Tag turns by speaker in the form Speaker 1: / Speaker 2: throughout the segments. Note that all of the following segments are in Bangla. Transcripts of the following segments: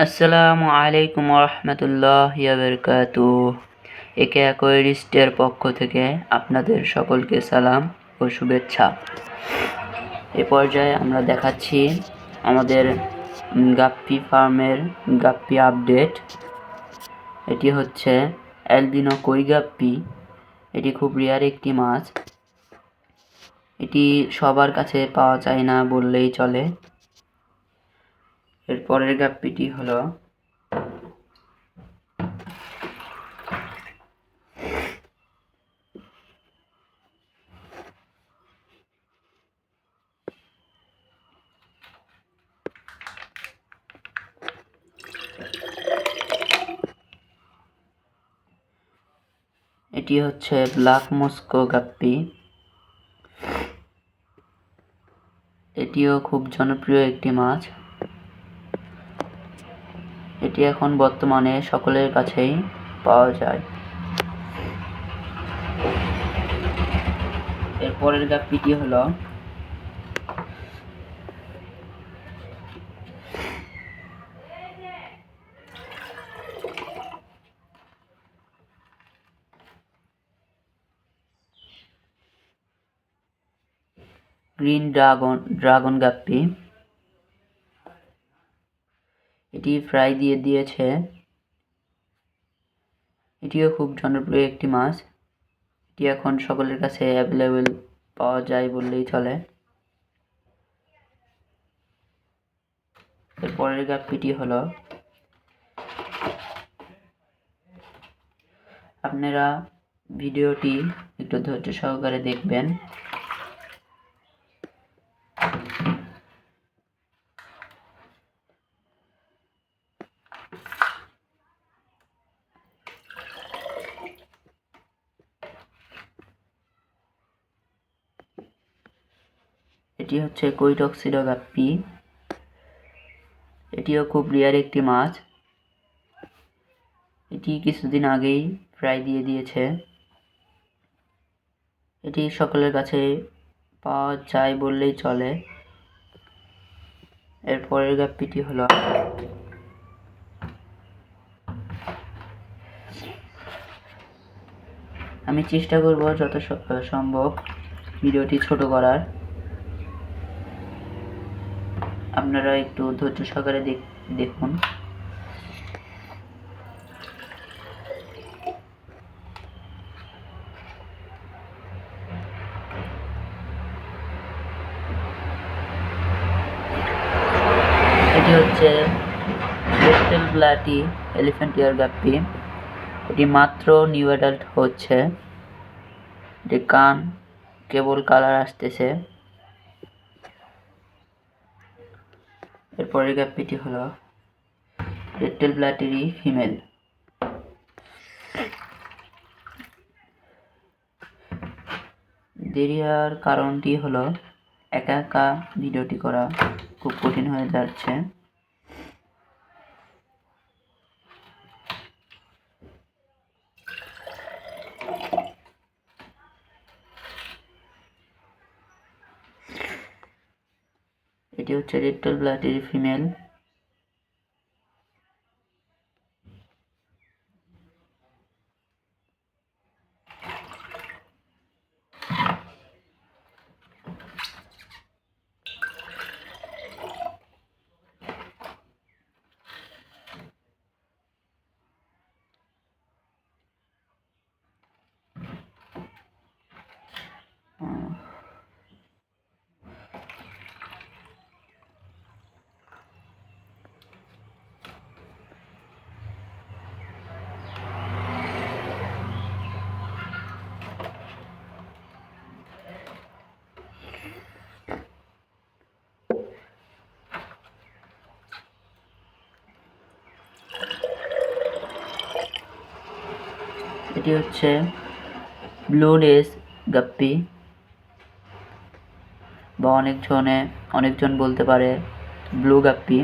Speaker 1: আসসালামু আলাইকুম রহমতুল্লাহি বারাকাতুহু। একে অ্যাকোয়ারিস্টের পক্ষ থেকে আপনাদের সকলকে সালাম ও শুভেচ্ছা। এ পর্যায়ে আমরা দেখাচ্ছি আমাদের গাপ্পি ফার্মের গাপ্পি আপডেট। এটি হচ্ছে অ্যালবিনো কই গাপ্পি। এটি খুব রেয়ার একটি মাছ। এটি সবার কাছে পাওয়া যায় না বললেই চলে। এর পরের গাপ্পিটি হলো এটি হচ্ছে ব্ল্যাক মস্কো গাপ্পি। এটিও খুব জনপ্রিয় একটি মাছ। এটি এখন বর্তমানে সকলের কাছেই পাওয়া যায়। এরপরের গাপ্পিটি হলো গ্রিন ড্রাগন গাপ্পি। এটি ফ্রাই দিয়েছে। এটিও খুব জনপ্রিয় একটি মাছ। এটি এখন সকলের কাছে অ্যাভেলেবেল পাওয়া যায় বললেই চলে। এরপরের গাপ্পিটি হলো, আপনারা ভিডিওটি একটু ধৈর্য সহকারে দেখবেন। এটি হচ্ছে কৈটক্সিডো গাপ্পি। এটিও খুব রেয়ার একটি মাছ। এটি কিছুদিন আগেই ফ্রাই দিয়েছে। এটি সকলের কাছে পাওয়া যায় বললেই চলে। এরপরের গাপ্পিটি হলো আমি চেষ্টা করব যত সম্ভব ভিডিওটি ছোট করার। আপনারা একটু ধৈর্য সহকারে দেখুন। এটি হচ্ছে রেড-টেল ব্লাটি এলিফ্যান্ট ইয়ার গাপ্পি। এটি মাত্র নিউ অ্যাডাল্ট হচ্ছে। এটি কান কেবল কালার আসতেছে। এরপরের গাপ্পিটি হলো রেড-টেল ব্লাটিরই ফিমেল। দেরি হওয়ার কারণটি হলো একা একা ভিডিওটি করা খুব কঠিন হয়ে যাচ্ছে। এটি হচ্ছে রেড-টেল ব্লাটির ফিমেল। এটি হচ্ছে ব্লু লেস গাপ্পি, বা অনেকজন বলতে পারে ব্লু গাপ্পি।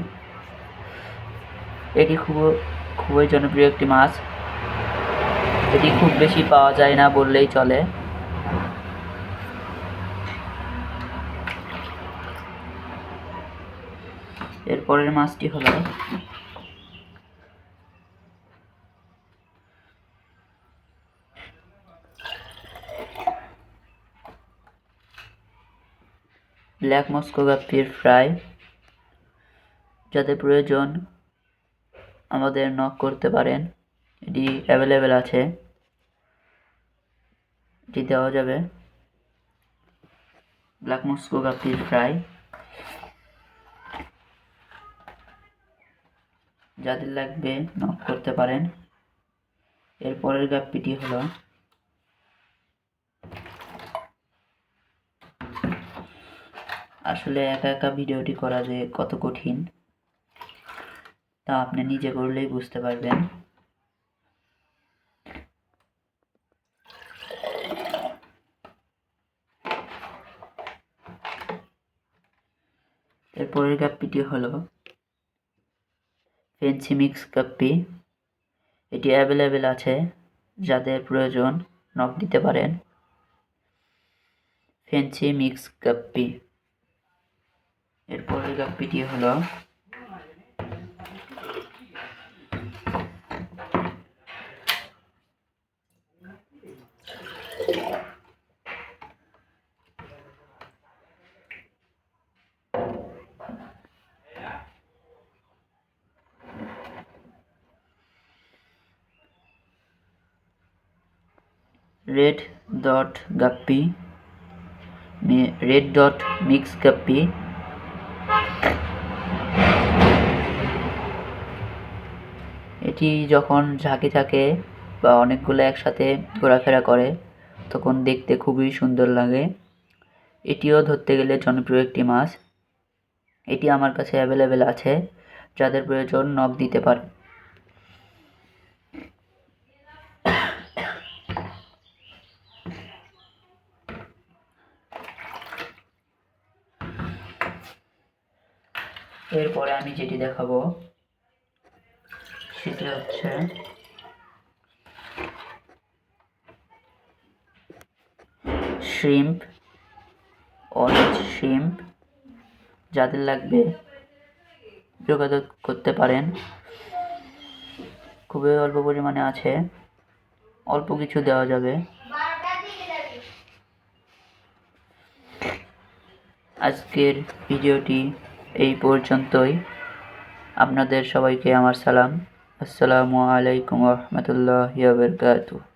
Speaker 1: এটি খুবই জনপ্রিয় একটি মাছ। এটি খুব বেশি পাওয়া যায় না বললেই চলে। এরপরের মাছটি হলো ব্ল্যাক মস্কো গাপ্পির ফ্রাই। যাদের প্রয়োজন আমাদের নক করতে পারেন, এটি অ্যাভেলেবেল আছে, এটি দেওয়া যাবে। ব্ল্যাক মস্কো গাপ্পির ফ্রাই, যাদের লাগবে নক করতে পারেন। এরপরের গাপ্পিটি হলো আসলে একা একা ভিডিওটি করা যে কত কঠিন তা আপনি নিজে করলেই বুঝতে পারবেন। এরপরের গাপ্পিটি হলো ফেন্সি মিক্স গাপ্পি। এটি অ্যাভেলেবেল আছে, যাদের প্রয়োজন নক দিতে পারেন। Fancy mix guppy. এরপরের গাপ্পিটি হলো red dot guppy, red dot mix guppy. এটি যখন ঝাঁকে থাকে বা অনেকগুলো একসাথে ঘোরাফেরা করে তখন দেখতে খুবই সুন্দর লাগে। এটিও ধরতে গেলে জনপ্রিয় একটি মাছ। এটি আমার কাছে অ্যাভেলেবেল আছে, যাদের প্রয়োজন নক দিতে পারে। এরপরে আমি যেটি দেখাবো সেটি হচ্ছে শ্রিম্প, অরেঞ্জ শ্রিম্প। যাদের লাগবে যোগাযোগ করতে পারেন। খুবই অল্প পরিমাণে আছে, অল্প কিছু দেওয়া যাবে। আজকের ভিডিওটি এই পর্যন্তই। আপনাদের সবাইকে আমার সালাম। আসসালামু আলাইকুম ওয়া রাহমাতুল্লাহি ওয়া বারাকাতুহু।